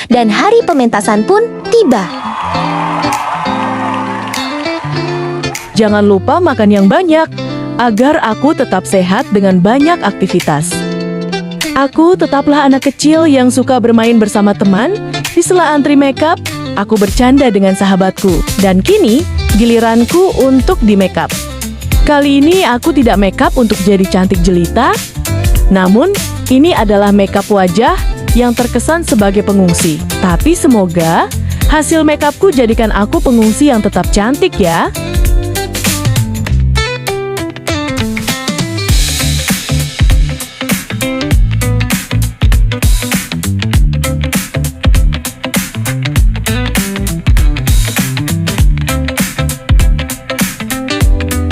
dan hari pementasan pun tiba. Jangan lupa makan yang banyak, agar aku tetap sehat dengan banyak aktivitas. Aku tetaplah anak kecil yang suka bermain bersama teman. Di sela antri makeup, aku bercanda dengan sahabatku. Dan kini, giliranku untuk di makeup. Kali ini aku tidak makeup untuk jadi cantik jelita. Namun, ini adalah makeup wajah yang terkesan sebagai pengungsi. Tapi semoga hasil makeupku jadikan aku pengungsi yang tetap cantik ya.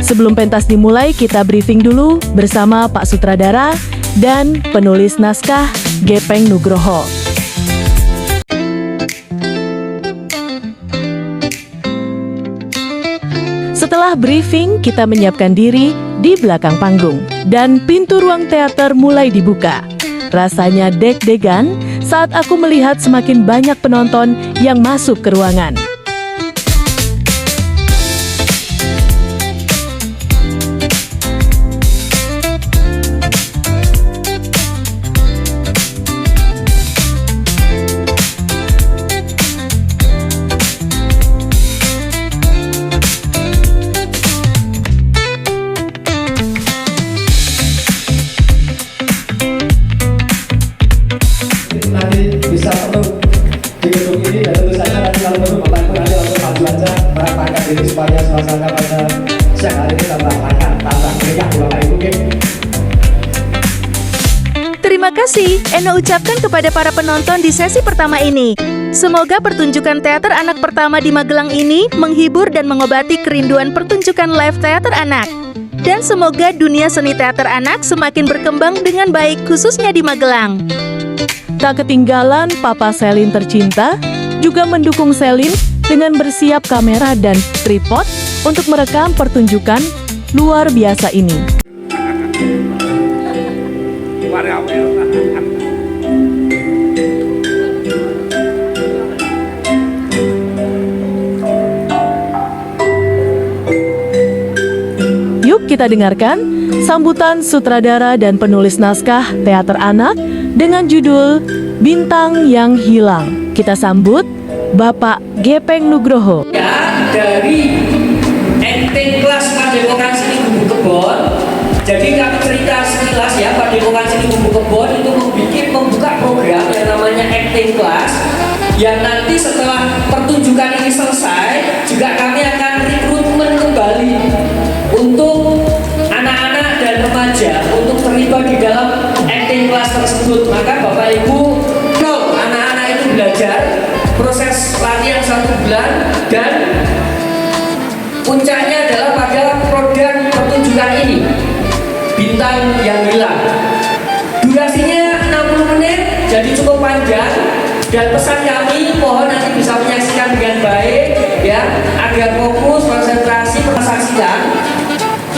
Sebelum pentas dimulai, kita briefing dulu bersama Pak Sutradara dan penulis naskah Gepeng Nugroho. Setelah briefing, kita menyiapkan diri di belakang panggung. Dan pintu ruang teater mulai dibuka. Rasanya deg-degan saat aku melihat semakin banyak penonton yang masuk ke ruangan. Bisa penuh di gedung ini, dan tentu saja nanti kalau penuh Bapak Ibu nanti langsung maju aja merapakan diri supaya suasana pada siang hari ini tambah hangat, tambah meriah Bapak Ibu. Terima kasih Eno ucapkan kepada para penonton di sesi pertama ini. Semoga pertunjukan teater anak pertama di Magelang ini menghibur dan mengobati kerinduan pertunjukan live teater anak. Dan semoga dunia seni teater anak semakin berkembang dengan baik khususnya di Magelang. Tak ketinggalan, Papa Selin tercinta juga mendukung Selin dengan bersiap kamera dan tripod untuk merekam pertunjukan luar biasa ini. Yuk kita dengarkan sambutan sutradara dan penulis naskah teater anak dengan judul Bintang yang Hilang. Kita sambut Bapak Gepeng Nugroho. Ya, dari acting kelas Padepokan Seni Bumbu Kebon. Jadi kami cerita sekilas ya, Padepokan Seni Bumbu Kebon itu membuka program yang namanya acting class, yang nanti setelah pertunjukan ini selesai juga kami akan rekrutmen kembali untuk anak-anak dan remaja untuk terlibat di dalam acting class tersebut. Maka Bapak Ibu, anak-anak itu belajar, proses latihan 1 bulan, dan puncaknya adalah pada program pertunjukan ini, Bintang yang Hilang. Durasinya 60 menit, jadi cukup panjang, dan pesan kami mohon nanti bisa menyaksikan dengan baik ya, agar fokus, konsentrasi, menyaksikan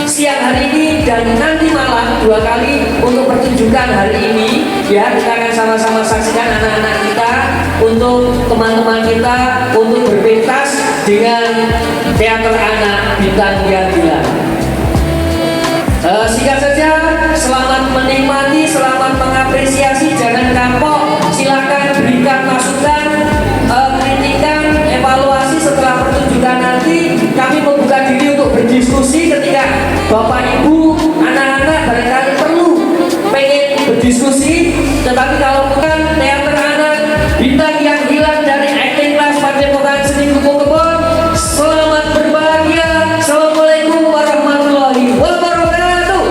siang hari ini dan nanti malam 2 kali untuk pertunjukan hari ini ya. Kita akan sama-sama saksikan anak-anak kita, untuk teman-teman kita, untuk berpentas dengan teater anak Bintang yang Hilang. Singkat saja, selamat menikmati, selamat mengapresiasi, jangan kapok, silakan berikan masukan, kritikan, evaluasi setelah pertunjukan nanti. Kami membuka diri untuk berdiskusi ketika Bapak Ibu, anak-anak barangkali perlu pengen berdiskusi, tetapi kalau bukan teater anak Bintang yang Hilang dari acting class Padepokan Seni Bumbu Kebon, selamat berbahagia. Assalamualaikum warahmatullahi wabarakatuh.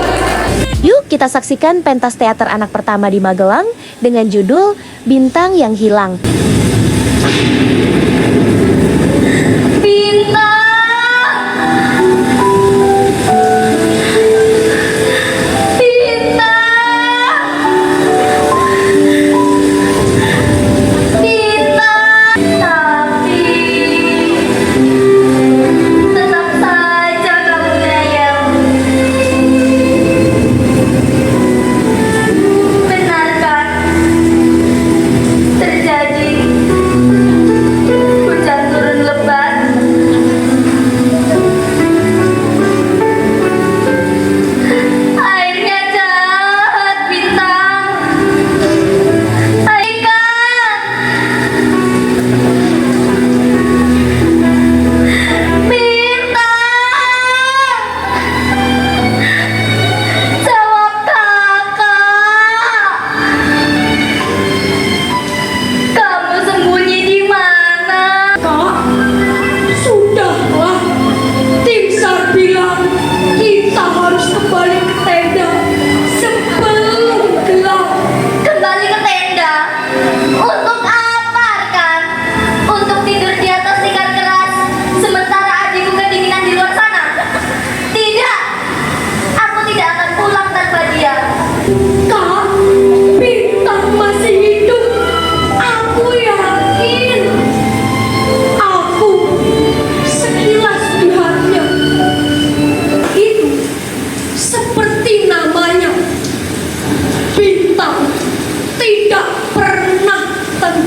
Yuk kita saksikan pentas teater anak pertama di Magelang dengan judul Bintang yang Hilang. Benarkah terjadi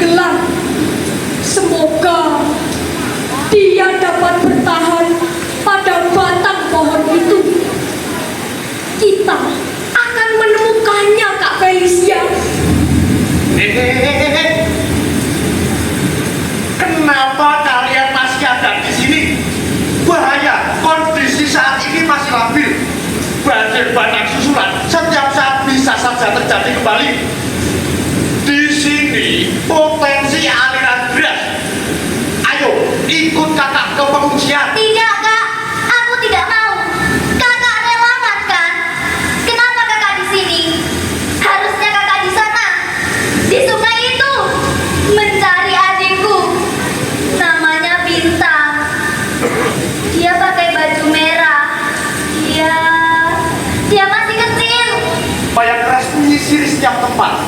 Magelang. Semoga dia dapat bertahan pada batang pohon itu. Kita akan menemukannya, Kak Felicia. Kenapa kalian masih ada di sini? Bahaya, kondisi saat ini masih labil. Banjir bandang susulan setiap saat bisa saja terjadi kembali. Di sini potensi aliran deras. Ayo, ikut kakak ke pengungsian. Tidak, Kak. Aku tidak mau. Kakak relawan kan? Kenapa kakak di sini? Harusnya kakak di sana. Di sungai itu. Mencari adikku. Namanya Bintang. Dia pakai baju merah. Dia masih kecil. Upaya keras menyisir setiap tempat.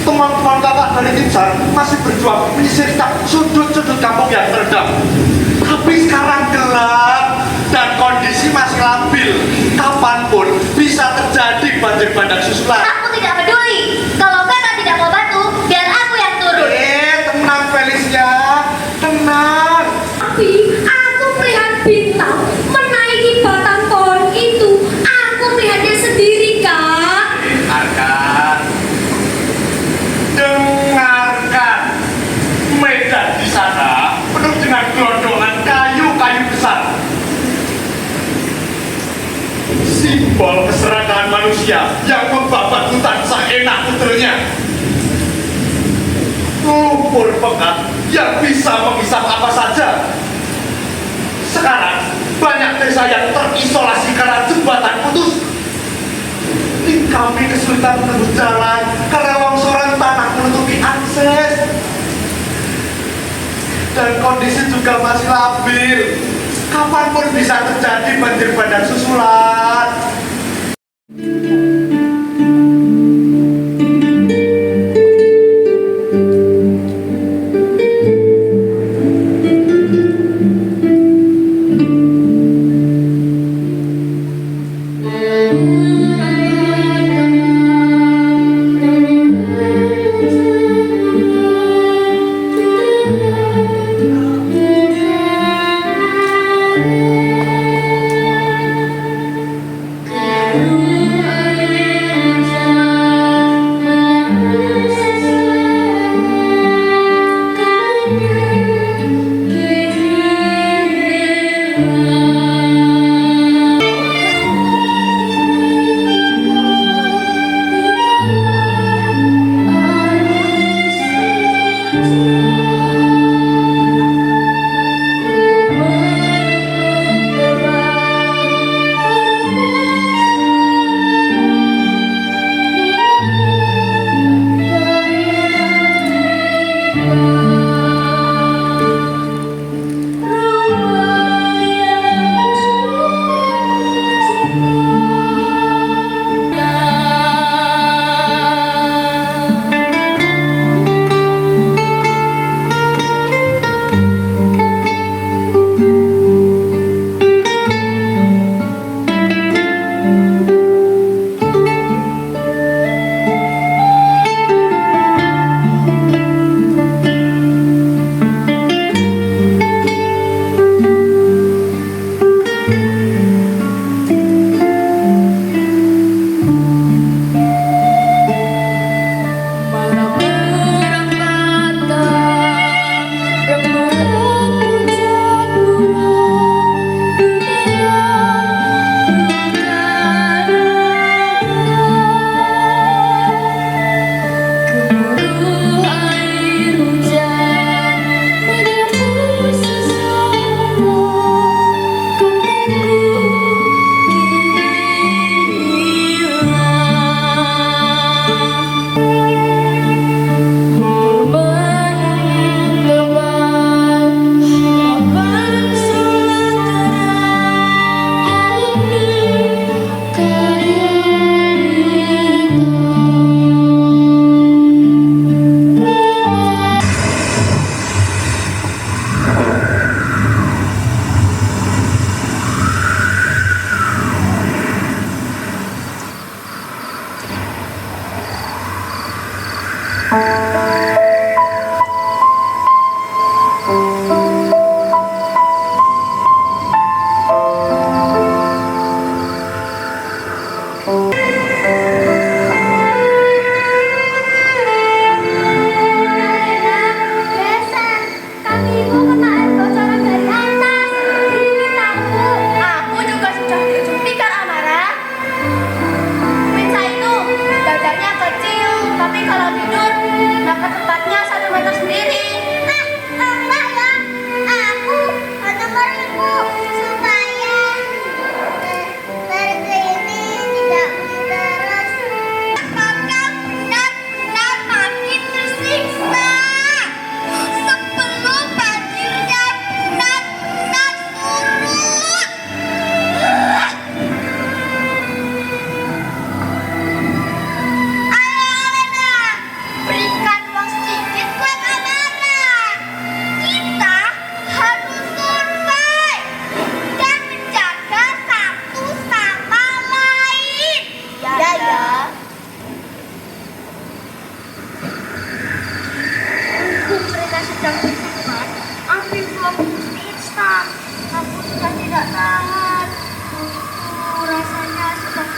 Teman-teman kakak dari tim SAR masih berjuang menyisir setiap sudut-sudut kampung yang terendam. Tapi sekarang gelap dan kondisi masih labil. Kapanpun bisa terjadi banjir bandang susulan. Aku tidak peduli. Kalau kakak tidak mau bantu, biar aku yang turun. Tenang Felicia, tenang. Tapi aku melihat Bintang menaiki batang pohon itu. Aku melihatnya sendiri, Kak. Dengarkan. Medan di sana penuh dengan gelondongan kayu-kayu besar. Simbol keserakahan manusia yang membabat hutan seenak puternya. Lumpur pekat yang bisa menghisap apa saja. Sekarang banyak desa yang terisolasi karena jembatan putus. Kami kesulitan menembus jalan karena longsoran tanah menutupi akses. Dan kondisi juga masih labil. Kapanpun bisa terjadi banjir bandang susulan.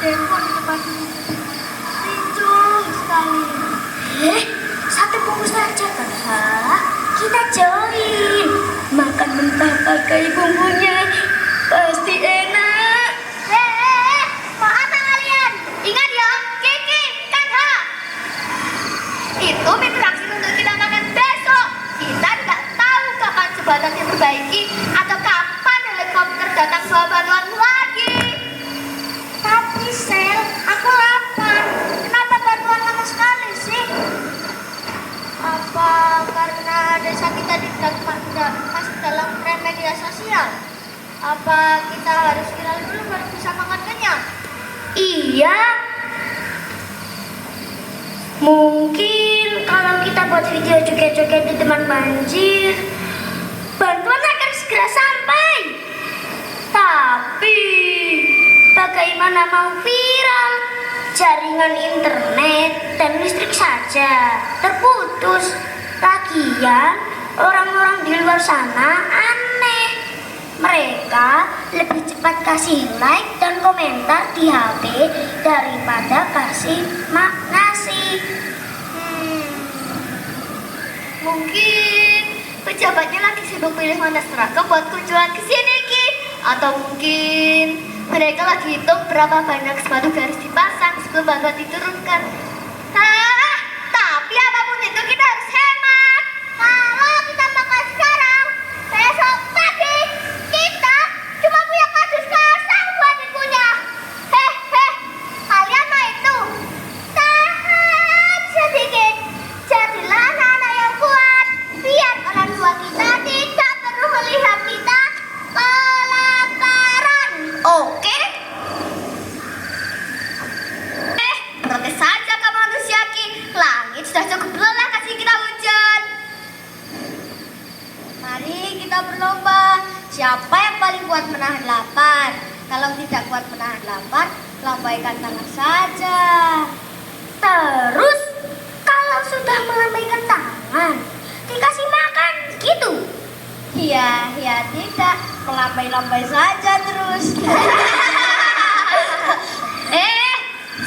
handphone di depan rincung sekali. Satu bungkus saja kan? Kita join. Makan mentah pakai bumbunya pasti enak. Mau apa kalian? Ingat ya, Kiki, Kanha. Itu mie terakhir untuk kita makan besok. Kita tidak tahu kapan jembatan diperbaiki atau kapan helikopter datang bawa bantuan lagi. Tapi Sel, aku lapar. Kenapa bantuan lama sekali sih? Apa karena desa kita masih dalam tren media sosial? Apa kita harus viral dulu baru bisa makan kenyang? Iya. Mungkin kalau kita buat video joget-joget di teman banjir, bantuan akan segera sampai. Tapi bagaimana mau viral? Jaringan internet dan listrik saja terputus. Lagian orang-orang di luar sana aneh. Mereka lebih cepat kasih like dan komentar di HP daripada kasih nasi. Mungkin pejabatnya lagi sibuk pilih mana seragam buat kunjungan ke sini, Ki. Atau mungkin mereka lagi hitung berapa banyak sepatu garis dipasang sebelum bantuan diturunkan. Tapi apapun itu kita harus hemat. Kalau kita makan sekarang, besok pagi kita cuma punya kardus kosong buat dikunyah. Kalian mah itu tahan sedikit. Jadilah anak-anak yang kuat, biar orang tua kita tidak perlu melihat kita kelaparan. Oke? Protes saja ke manusia, Ki. Langit sudah cukup lelah kasih kita hujan. Mari kita berlomba. Siapa yang paling kuat menahan lapar? Kalau tidak kuat menahan lapar, lambaikan tangan saja. Terus, kalau sudah melambaikan tangan, dikasih makan gitu? Iya, ya tidak. Melambai-lambai saja terus.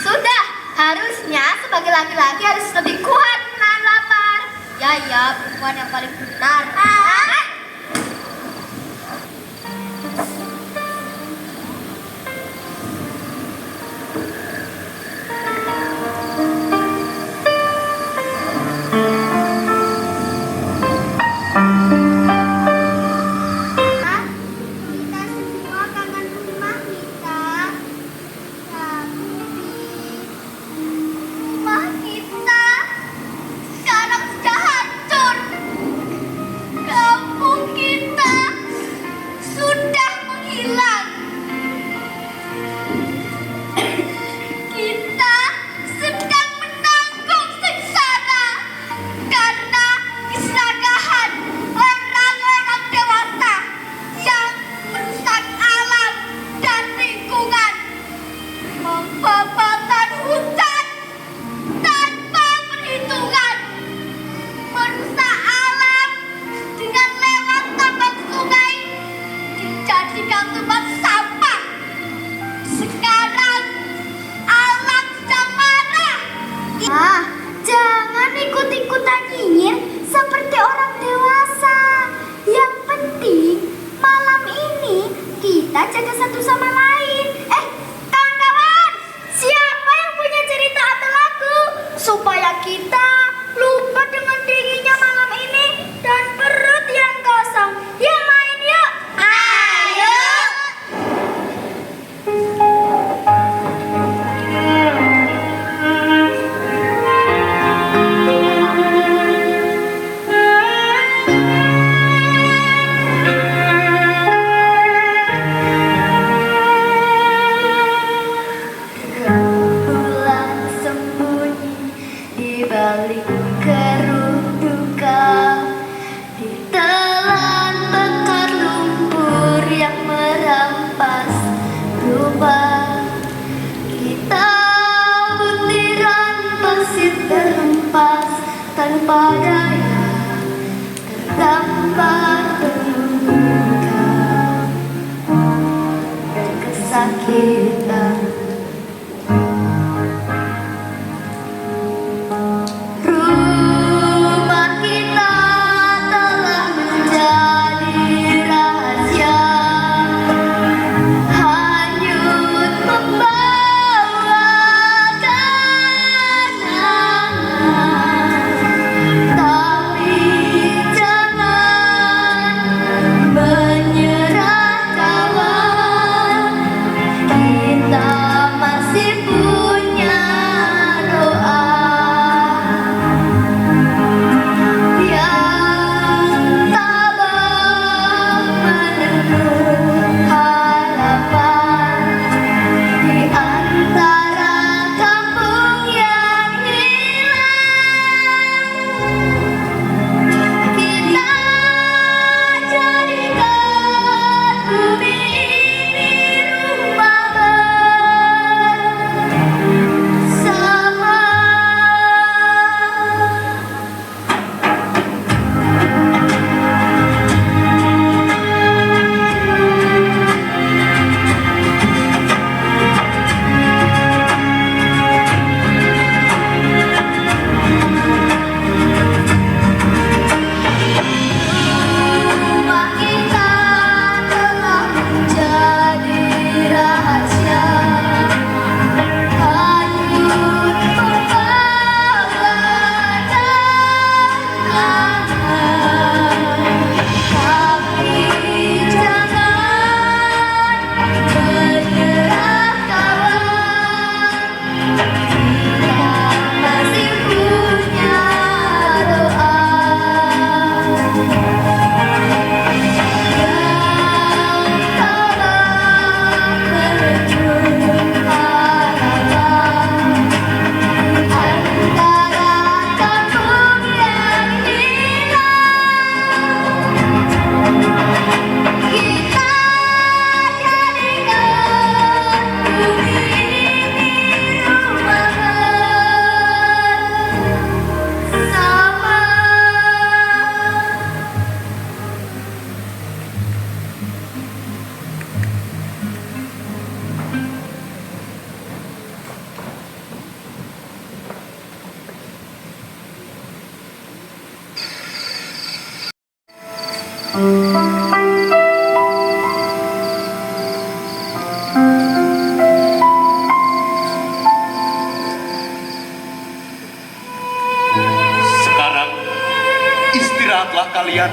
Sudah. Harusnya sebagai laki-laki harus lebih kuat menahan lapar. Ya, perempuan yang paling benar. Kita semua kangen rumah kita. Rumah kita sekarang sudah hancur. Kampung kita sudah menghilang. Kita sedang menanggung sengsara karena keserakahan orang-orang dewasa yang merusak alam dan lingkungan, pembabatan hutan tanpa perhitungan, merusak alam dengan lewat tambang sungai, dijadikan tempat sampah. Sekarang alam sedang marah. Jangan ikut-ikutan nyinyir seperti orang dewasa. Yang penting malam ini kita jaga satu sama lain. Kawan-kawan, siapa yang punya cerita atau lagu supaya kita lupa dengan dinginnya malam ini dan perut yang kosong? Yang main yuk. Ayo. Bulan sembunyi di balik keruh duka, ditelan bekar lumpur yang merampas rupa. Kita butiran pasir terhempas tanpa daya, terdampar terluka dan kesakitan. kalian.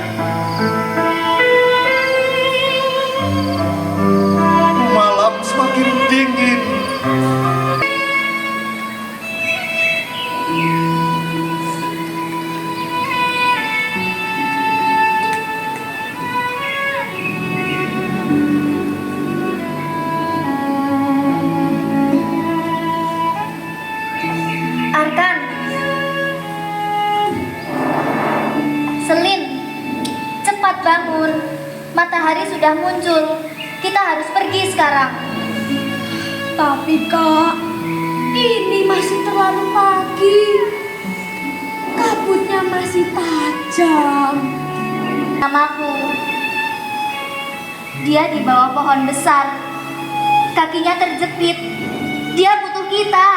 Malam semakin dingin. Arkan, Selin, cepat bangun. Matahari sudah muncul. Kita harus pergi sekarang. Tapi Kak, ini masih terlalu pagi. Kabutnya masih tajam. Namaku. Dia di bawah pohon besar. Kakinya terjepit. Dia butuh kita.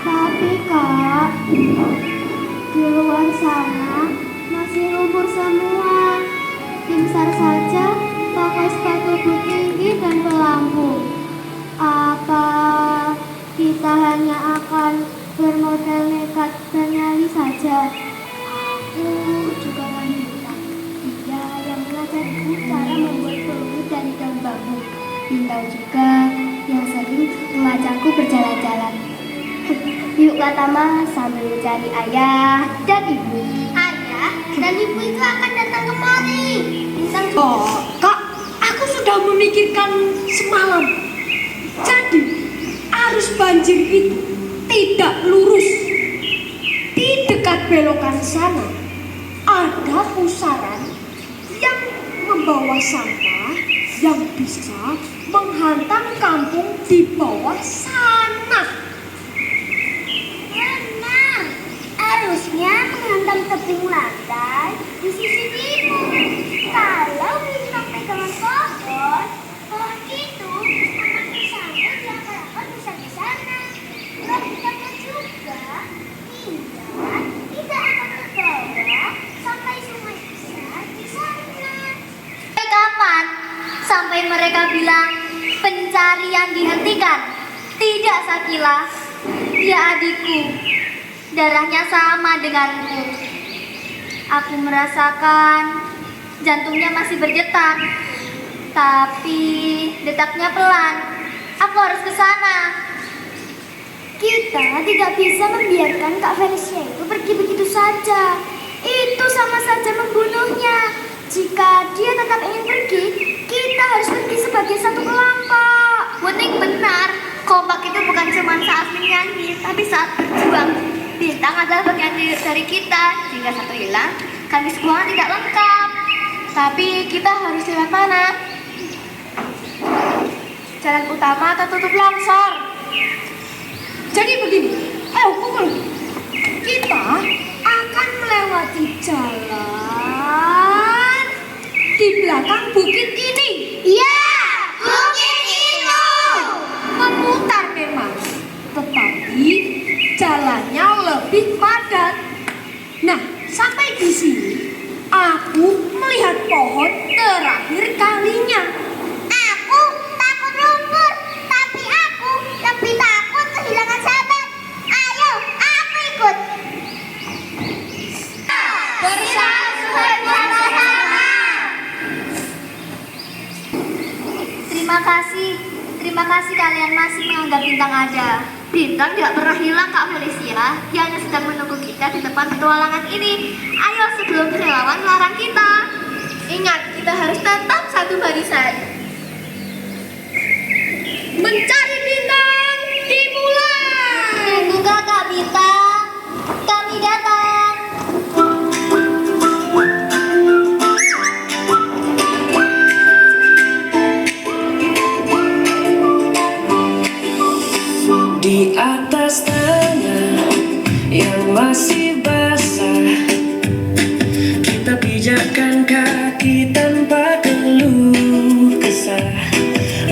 Tapi Kak, di luar sana masih lumpur semua. Tim SAR saja pakai sepatu boot tinggi dan pelampung. Apa kita hanya akan bermodal nekat dan nyali saja? Aku juga wanita. Dia yang mengajarku cara membuat peluru dari daun bambu. Bintang juga yang sering mengajakku berjalan-jalan. Yuk Latama sambil mencari ayah dan ibu. Ayah dan ibu itu akan datang kemari. Bintang Kak, aku sudah memikirkan semalam. Jadi, arus banjir itu tidak lurus. Di dekat belokan sana, ada pusaran yang membawa sampah yang bisa menghantam kampung di bawah sana. benar. Arusnya menghantam tebing lantai di sisi timur. Kalau bintang pegangan pohon, pohon itu akan bersambut yang akan bisa di sana. Kalau bintangnya juga, hingga tidak akan terbawa sampai sungai besar di sana. Sampai kapan? Sampai mereka bilang pencarian dihentikan. Tidak, Sakila. Dia adikku. Darahnya sama denganku. Aku merasakan jantungnya masih berdetak. Tapi detaknya pelan. Aku harus ke sana. Kita tidak bisa membiarkan Kak Felicia itu pergi begitu saja. Itu sama saja membunuhnya. Jika dia tetap ingin pergi, kita harus pergi sebagai satu kelompok. Wuting benar. Kompak itu bukan cuma saat menyanyi, tapi saat berjuang. Bintang adalah bagian dari kita. Jika satu hilang, kami semua tidak lengkap. Tapi kita harus lewat mana? Jalan utama tertutup longsor. Jadi begini, pukul. Kita akan melewati jalan di belakang bukit ini. Ya, bukit itu. Memutar memang, tetapi jalannya lebih padat. Nah, sampai di sini, aku melihat pohon terakhir kalinya. Aku takut lumpur, tapi aku lebih takut kehilangan sahabat. Ayo, aku ikut. Terima kasih kalian masih menganggap Bintang ada. Bintang tidak pernah hilang, Kak Felicia. Dia hanya sedang menunggu kita di tempat petualangan ini. Ayo sebelum relawan melarang kita. Ingat, kita harus tetap satu barisan. Mencari bintang dimulai. Tunggu Kakak Bintang, kami datang. Di atas tanah yang masih basah, kita pijakkan kaki tanpa keluh kesah.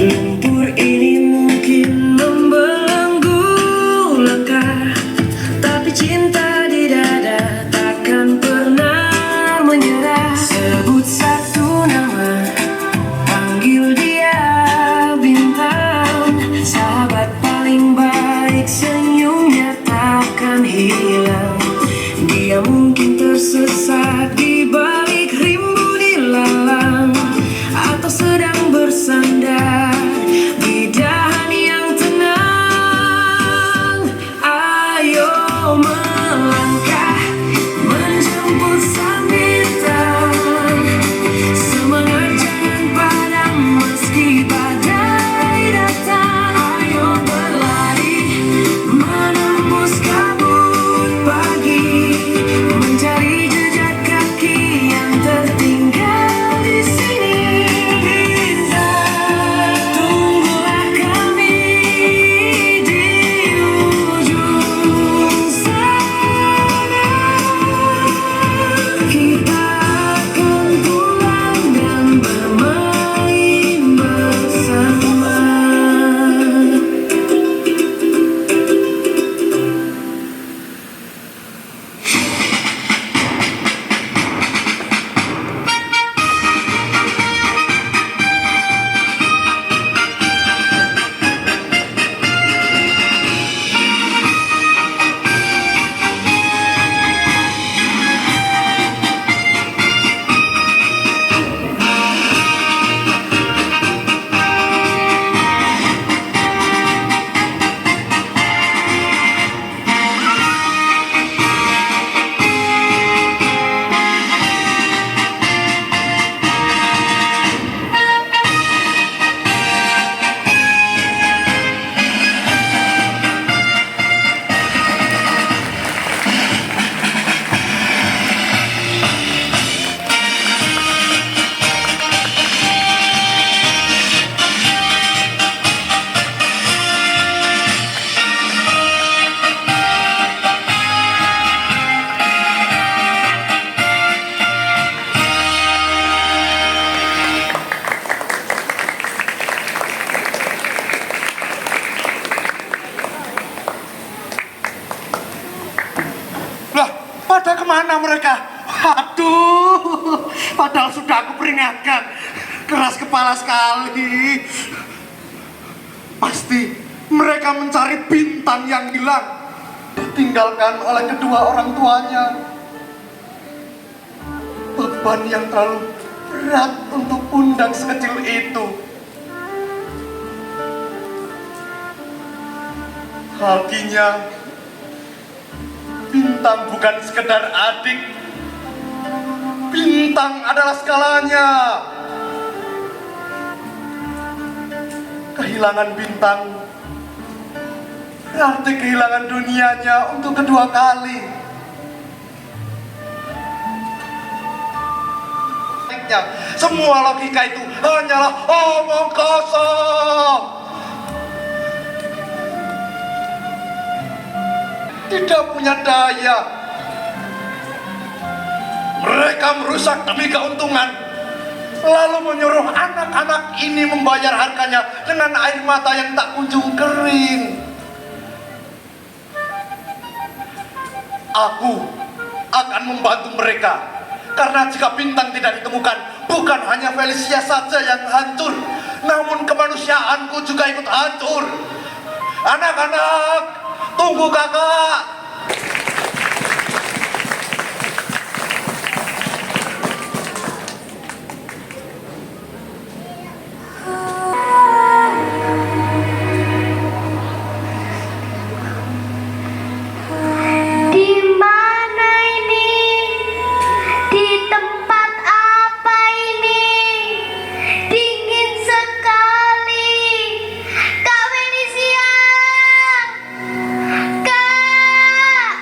Lumpur ini mungkin membelenggu langkah, tapi cinta di dada takkan pernah menyerah. Sebut satu nama, panggil dia Bintang, sahabat paling baik, senyumnya takkan hilang. Dia mungkin tersesat di balik rim sudah aku peringatkan. Keras kepala sekali. Pasti mereka mencari bintang yang hilang, ditinggalkan oleh kedua orang tuanya. Beban yang terlalu berat untuk undang sekecil itu. Hatinya, bintang bukan sekedar adik. Bintang adalah segalanya. Kehilangan bintang berarti kehilangan dunianya untuk kedua kali. Semua logika itu hanyalah omong kosong. Tidak punya daya. Mereka merusak demi keuntungan, lalu menyuruh anak-anak ini membayar harganya dengan air mata yang tak kunjung kering. Aku akan membantu mereka, karena jika bintang tidak ditemukan, bukan hanya Felicia saja yang hancur, namun kemanusiaanku juga ikut hancur. Anak-anak, tunggu kakak. Di mana ini? Di tempat apa ini? Dingin sekali. Kak Felicia! Kak!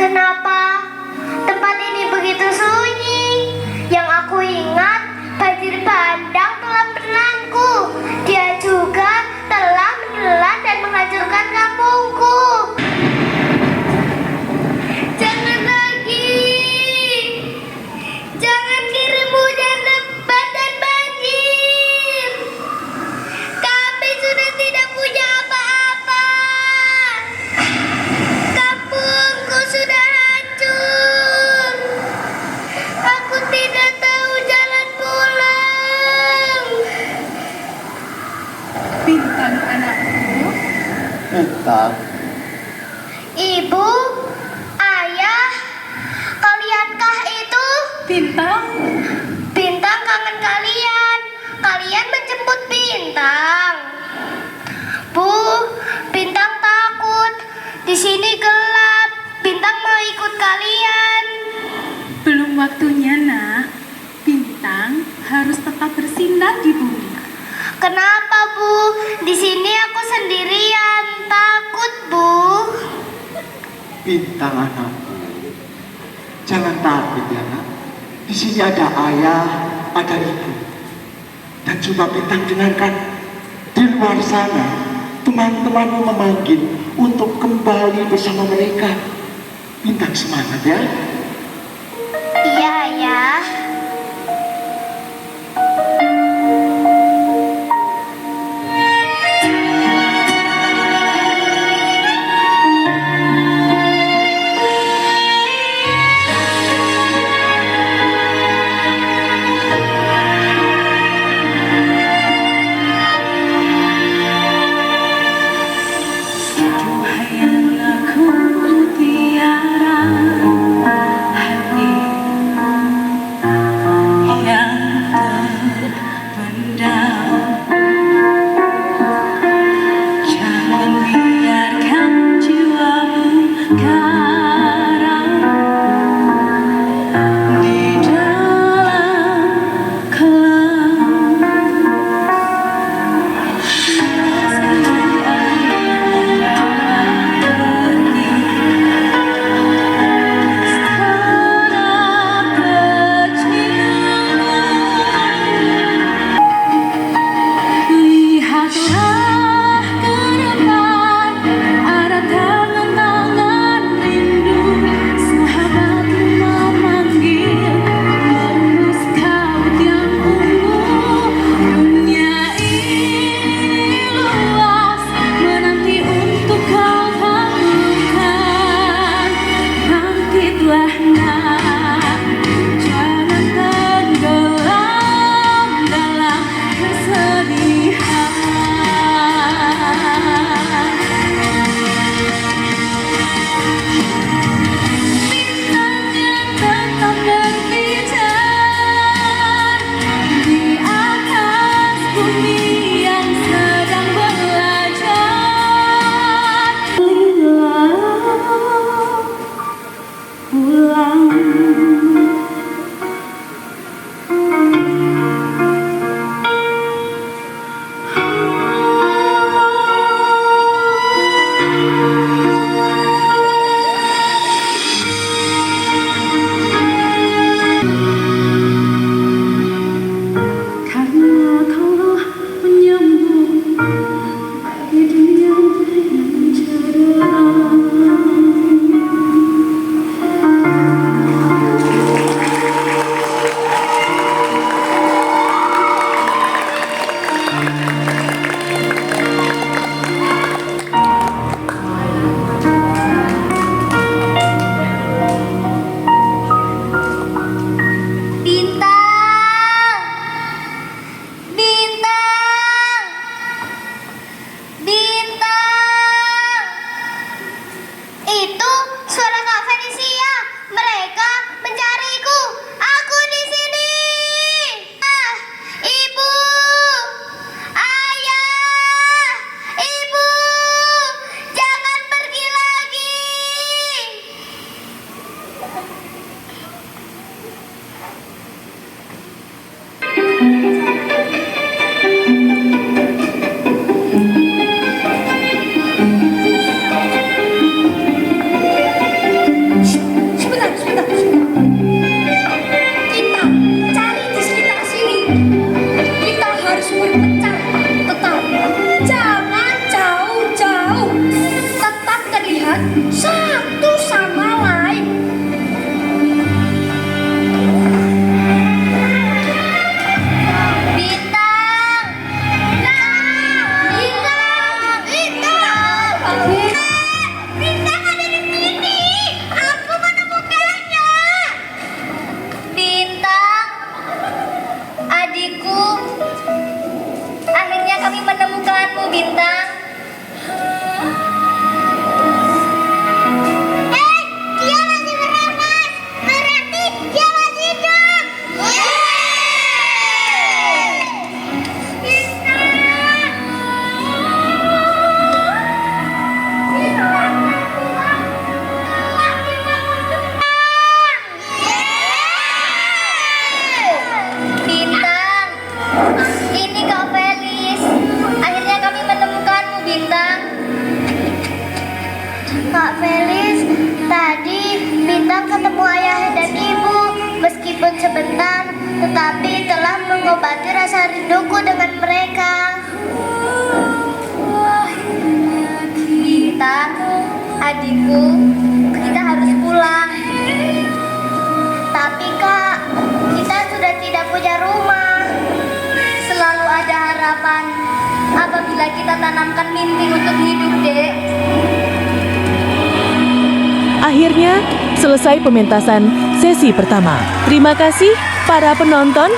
Kenapa tempat ini begitu sunyi? Yang aku ingat, banjir bandang telah menelanku. Dia juga telah menelan dan menghancurkan kampungku. Jangan lagi. Jangan kirim hujan lebat dan banjir. Kami sudah tidak punya apa-apa. Kampungku sudah hancur. Aku tidak tahu jalan pulang. Bintang anakku, Bintang, Ibu, Ayah, kaliankah itu? Bintang, Bintang kangen kalian. Kalian menjemput Bintang. Bu, Bintang takut. Di sini gelap. Bintang mau ikut kalian. belum waktunya nak. Bintang harus tetap bersinar di bumi. Kenapa, Bu? Di sini aku sendirian. Takut, Bu. Bintang anakku, jangan takut ya nak. Di sini ada ayah, ada ibu, dan juga Bintang dengarkan. Di luar sana, teman-temanmu memanggil untuk kembali bersama mereka. Bintang semangat ya. Iya, Ayah. Yang aku tiara hati Sebentar. Kita cari di sekitar sini. Kita harus berpencar. Tetapi jangan jauh-jauh. Tetap terlihat satu sama lain. Bintang! Bintang ada di sini! Aku menemukannya! Bintang! Adikku! Akhirnya kami menemukanmu, Bintang! Dia masih bernafas! Berarti dia masih hidup! Bintang, ini Kak Felis. Akhirnya kami menemukanmu, Bintang. Kak Felis, tadi Bintang ketemu ayah dan ibu. Meskipun sebentar, tetapi telah mengobati rasa rinduku dengan mereka. Bintang, adikku, kita harus pulang. Tapi Kak, kita sudah tidak punya rumah. Selalu ada harapan apabila kita tanamkan mimpi untuk hidup, Dek. Akhirnya, selesai pementasan sesi pertama. Terima kasih para penonton.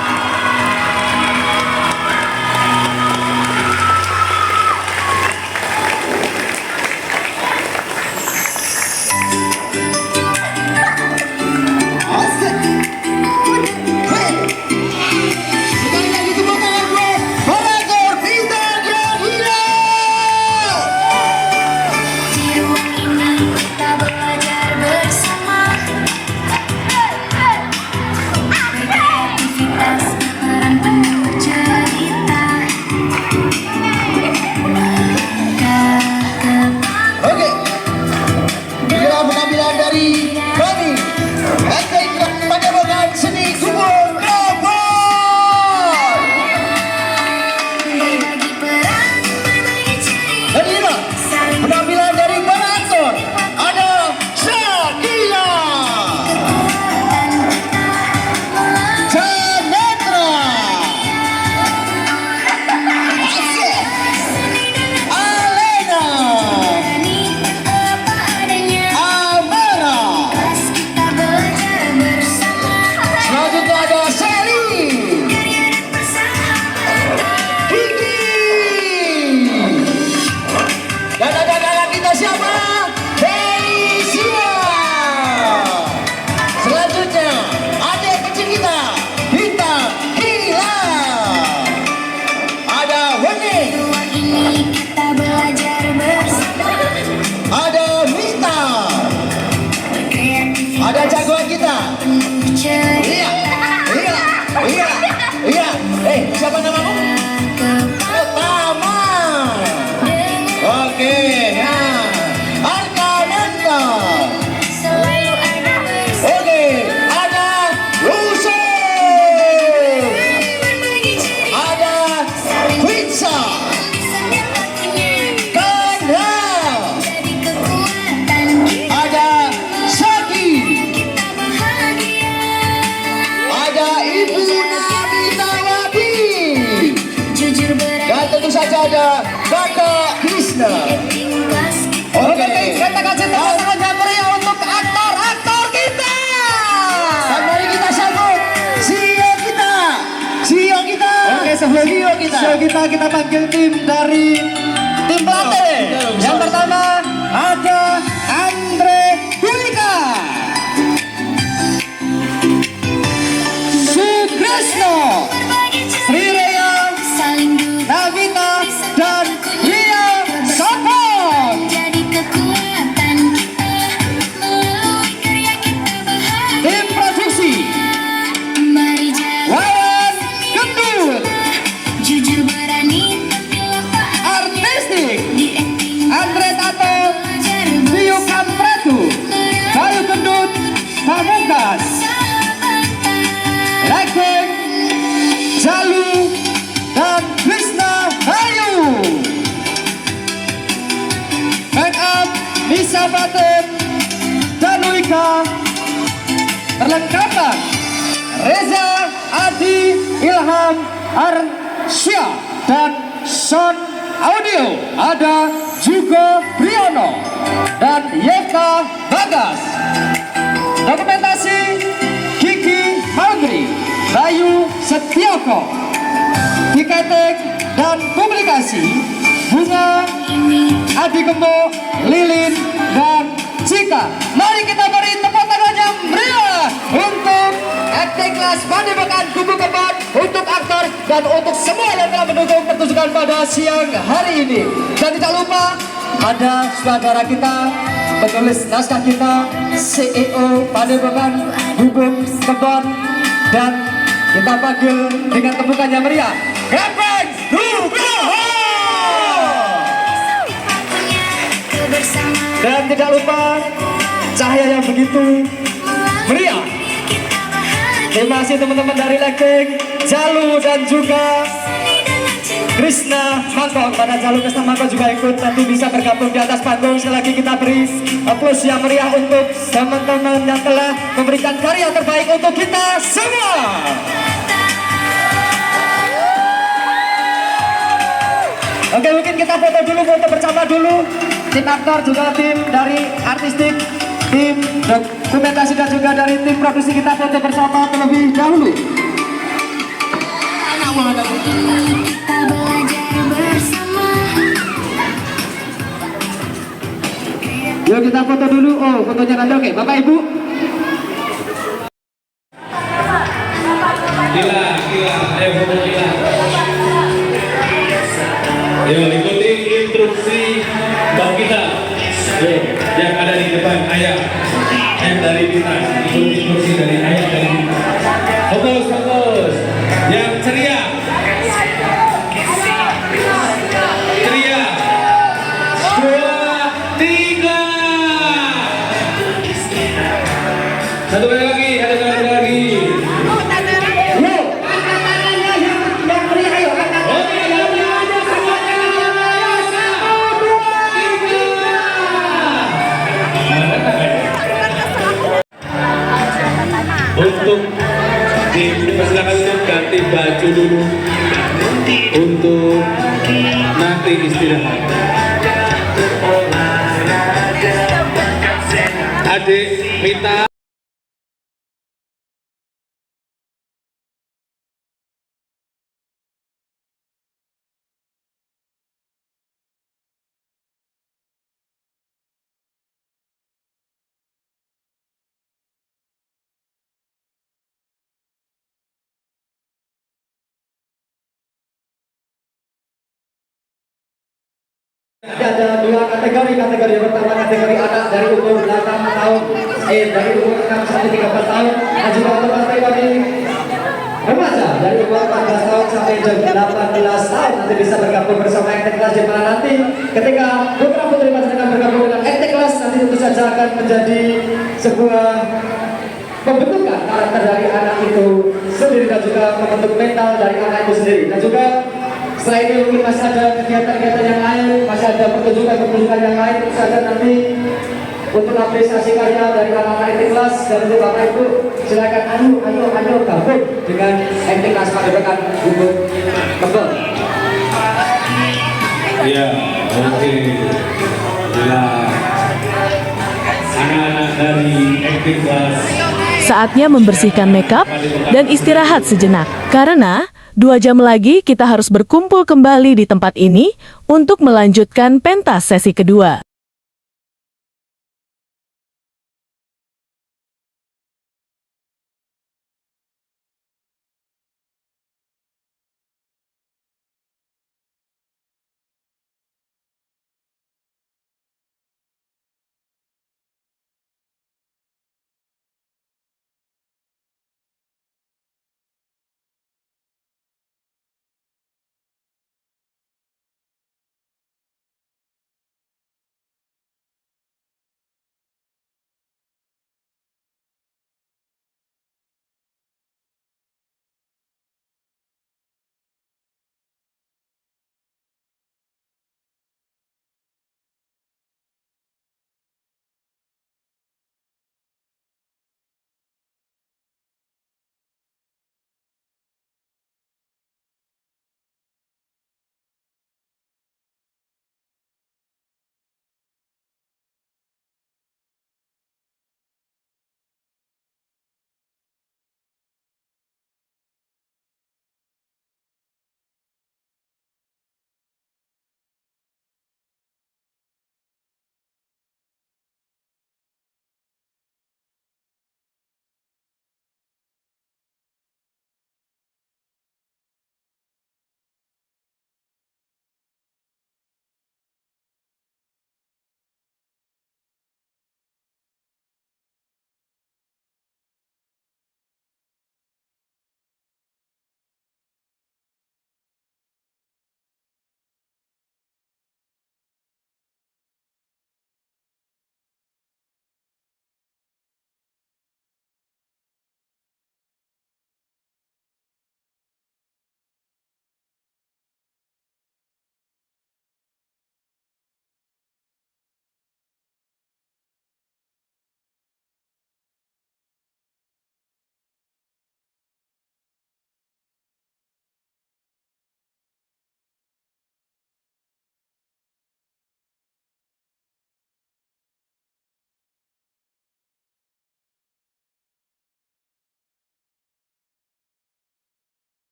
Sekali lagi tepuk tangan buat Barator Bintang yang hilang. Di ruang ini kita belajar bersama. Beraktivitas peran penuh cerita. Oke, inilah penampilan dari kami. Ente Padepokan Seni Kubur Robot. Berbagi peran, berbagi cerita. Dan inilah penampilan dari para aktor. Ada Shakira, Janetra, Asif, Alena, Amara. Kita belajar bersama. Selanjutnya ada Sally, Kiki. Dan ada kakak kita siapa? Felicia. Selanjutnya adik kecil kita Bintang hilang. Ada Wendy, Ruang ini kita belajar bersama. ada Mita, Kreativitas ada jagoan kita. penuh cerita. Iya. Siapa namamu? Pertama. Oke, nah. Arkananta. Selalu ada bersama. Oke, ada Lucy. Berbagi cerita. Ada Pizza. Setiap waktunya Kanda. jadi kekuatan kita. Ada Saki. Kita bahagia. Ada Ibu Nabitawati. Jujur berani. Dan tentu saja ada Kakak Krishna. Tingkas kita. Oke, kita kasih tepuk tangan yang meriah untuk aktor-aktor kita. Dan mari kita sambut CEO kita. Oke, sebelum CEO kita panggil tim dari tim pelatih. Yang pertama ada Andre Dwika, Sukresno, Berbagi cerita. Sri Rea, Saling dukung. Navita, dan Ria Sapon. Jadi kekuatan kita. Melalui karya kita bahagia. Tim produksi Mari jaga Wawan Kendu, perlengkapan Reza, Adi, Ilham, Arsya, dan sound audio ada Jugo Priyono dan Yeka Bagas. Dokumentasi Kiki Maudri, Bayu Setioko. Tiketing dan publikasi Bunga, Adi Gembo, Lilin, dan Cika. Mari kita beri tepuk tangan yang meriah untuk acting kelas Padepokan Kubu Kembar, untuk aktor dan untuk semua yang telah mendukung pertunjukan pada siang hari ini. Dan tidak lupa ada saudara kita, penulis naskah kita, CEO Padepokan Kubu Kembar, dan kita panggil dengan tepukan yang meriah, Gepeng Nugroho. Dan tidak lupa cahaya yang begitu meriah. Terima kasih teman-teman dari Lekeng, Jalu, dan juga Krishna Mangkok. Pada Jalu, Krishna Mangkok juga ikut nanti bisa bergabung di atas panggung. Sekali lagi kita beri aplaus yang meriah untuk teman-teman yang telah memberikan karya terbaik untuk kita semua. Oke, mungkin kita foto dulu, foto bersama dulu. Tim aktor juga tim dari artistik, tim dokumentasi dan juga dari tim produksi kita foto bersama terlebih dahulu. Yuk kita foto dulu. Oh, fotonya nanti. Oke, Bapak Ibu. Gila, ayo foto gila. Yuk ikuti instruksi bang kita. Yuk, yang ada di depan ayah, yang dari kita. Ikuti instruksi dari ayah dari kita. Fokus, yang ceria. Ceria. 2, 3. Satu kali lagi, untuk dipersilakan untuk ganti baju dulu untuk nanti istirahat. Adik Mita. Ada dua kategori. Yang pertama kategori anak dari umur 8 tahun, dari umur 6 sampai 13 tahun, dan juga untuk kategori remaja dari umur 14 tahun sampai 18 tahun nanti bisa bergabung bersama acting kelas, di mana nanti ketika putra putri masyarakat bergabung dengan acting kelas nanti tentu saja akan menjadi sebuah pembentukan karakter dari anak itu sendiri dan juga membentuk mental dari anak itu sendiri. Dan juga setelah ini mungkin masih ada kegiatan-kegiatan yang lain, masih ada pertunjukan yang lain. Tentu saja nanti untuk apresiasi karya dari anak-anak acting kelas dan untuk Bapak Ibu silakan ayo gabung dengan acting kelas Padepokan Kubu Kembar. Iya, oke. Bila anak-anak dari acting kelas Saatnya membersihkan makeup dan istirahat sejenak. Karena 2 jam lagi kita harus berkumpul kembali di tempat ini untuk melanjutkan pentas sesi kedua.